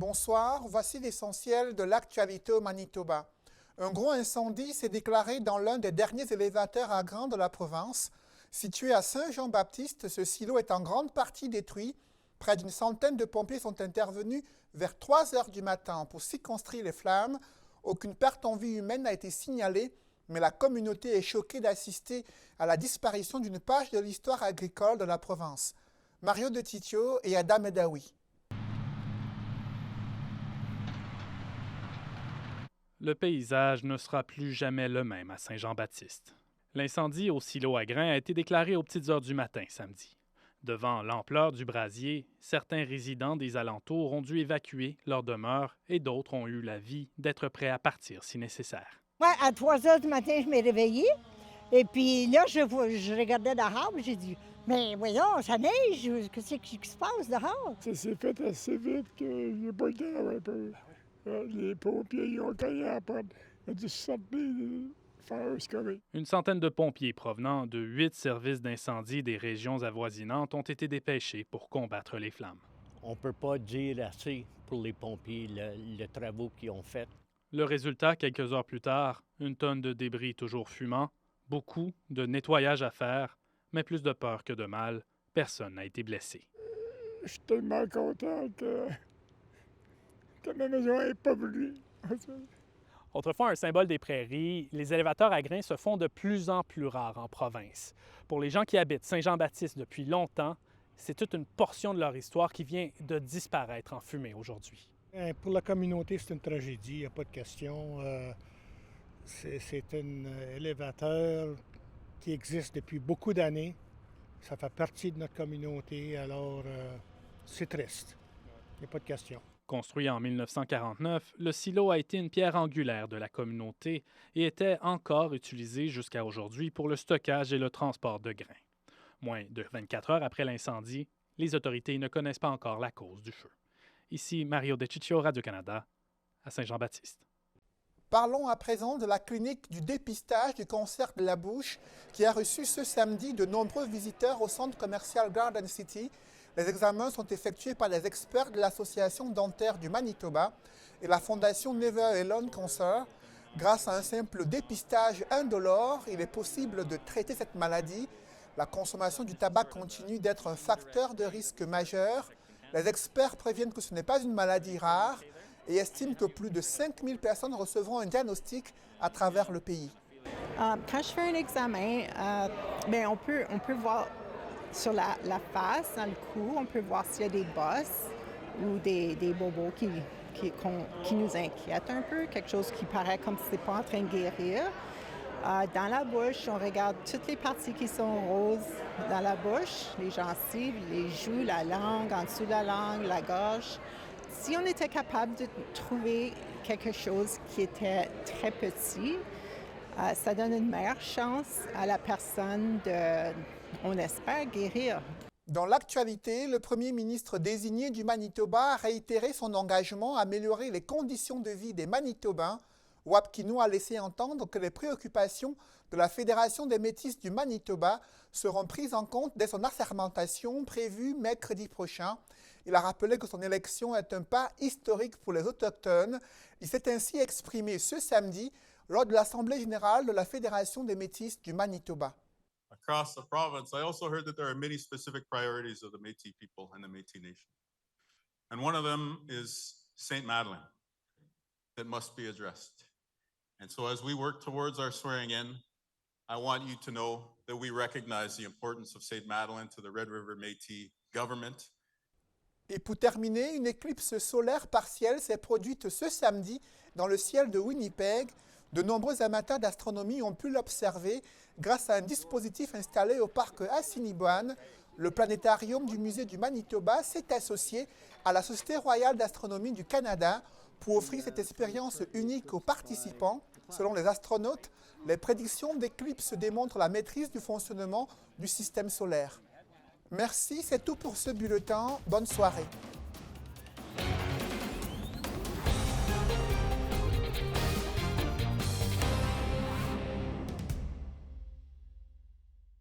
Bonsoir, voici l'essentiel de l'actualité au Manitoba. Un gros incendie s'est déclaré dans l'un des derniers élévateurs à grains de la province. Situé à Saint-Jean-Baptiste, ce silo est en grande partie détruit. Près d'une centaine de pompiers sont intervenus vers 3 heures du matin pour circonscrire les flammes. Aucune perte en vie humaine n'a été signalée, mais la communauté est choquée d'assister à la disparition d'une page de l'histoire agricole de la province. Mario De Titio et Adam Edaoui. Le paysage ne sera plus jamais le même à Saint-Jean-Baptiste. L'incendie au silo à grains a été déclaré aux petites heures du matin samedi. Devant l'ampleur du brasier, certains résidents des alentours ont dû évacuer leur demeure et d'autres ont eu l'avis d'être prêts à partir si nécessaire. Ouais, à 3 heures du matin, je m'ai réveillée. Et puis là, je regardais dehors, j'ai dit, mais voyons, ça neige, qu'est-ce qui se passe dehors? Ça s'est fait assez vite que j'ai pas le temps un peu. Les pompiers ils ont cogné à la porte. Ils ont dû sortir, faire scorer. Une centaine de pompiers provenant de 8 services d'incendie des régions avoisinantes ont été dépêchés pour combattre les flammes. On ne peut pas dire assez pour les pompiers, le travaux qu'ils ont fait. Le résultat, quelques heures plus tard, une tonne de débris toujours fumant, beaucoup de nettoyage à faire, mais plus de peur que de mal, personne n'a été blessé. Je suis tellement content que ma maison n'est pas brûlée. Autrefois un symbole des prairies, les élévateurs à grains se font de plus en plus rares en province. Pour les gens qui habitent Saint-Jean-Baptiste depuis longtemps, c'est toute une portion de leur histoire qui vient de disparaître en fumée aujourd'hui. Pour la communauté, c'est une tragédie, il n'y a pas de question. C'est un élévateur qui existe depuis beaucoup d'années. Ça fait partie de notre communauté, alors c'est triste. Il n'y a pas de question. Construit en 1949, le silo a été une pierre angulaire de la communauté et était encore utilisé jusqu'à aujourd'hui pour le stockage et le transport de grains. Moins de 24 heures après l'incendie, les autorités ne connaissent pas encore la cause du feu. Ici Mario De Titio, Radio-Canada, à Saint-Jean-Baptiste. Parlons à présent de la clinique du dépistage du cancer de la bouche qui a reçu ce samedi de nombreux visiteurs au centre commercial Garden City. Les examens sont effectués par des experts de l'Association dentaire du Manitoba et la Fondation Never Alone Cancer. Grâce à un simple dépistage indolore, il est possible de traiter cette maladie. La consommation du tabac continue d'être un facteur de risque majeur. Les experts préviennent que ce n'est pas une maladie rare et estiment que plus de 5000 personnes recevront un diagnostic à travers le pays. Quand je fais un examen, on peut voir sur la face, dans le cou, on peut voir s'il y a des bosses ou des bobos qui nous inquiètent un peu, quelque chose qui paraît comme si ce n'est pas en train de guérir. Dans la bouche, on regarde toutes les parties qui sont roses dans la bouche, les gencives, les joues, la langue, en dessous de la langue, la gorge. Si on était capable de trouver quelque chose qui était très petit, ça donne une meilleure chance à la personne de, on espère, guérir. Dans l'actualité, le premier ministre désigné du Manitoba a réitéré son engagement à améliorer les conditions de vie des Manitobains. Wap Kinew a laissé entendre que les préoccupations de la Fédération des Métis du Manitoba seront prises en compte dès son assermentation prévue mercredi prochain. Il a rappelé que son élection est un pas historique pour les Autochtones. Il s'est ainsi exprimé ce samedi lors de l'Assemblée générale de la Fédération des Métis du Manitoba. Across the province, I also heard that there are many specific priorities of the Métis people and the Métis Nation. And one of them is St. Madeleine that must be addressed. And so as we work towards our swearing in, I want you to know that we recognize the importance of St. Madeleine to the Red River Métis government. Et pour terminer, une éclipse solaire partielle s'est produite ce samedi dans le ciel de Winnipeg. De nombreux amateurs d'astronomie ont pu l'observer grâce à un dispositif installé au parc Assiniboine. Le planétarium du musée du Manitoba s'est associé à la Société royale d'astronomie du Canada pour offrir cette expérience unique aux participants. Selon les astronautes, les prédictions d'éclipses démontrent la maîtrise du fonctionnement du système solaire. Merci, c'est tout pour ce bulletin. Bonne soirée.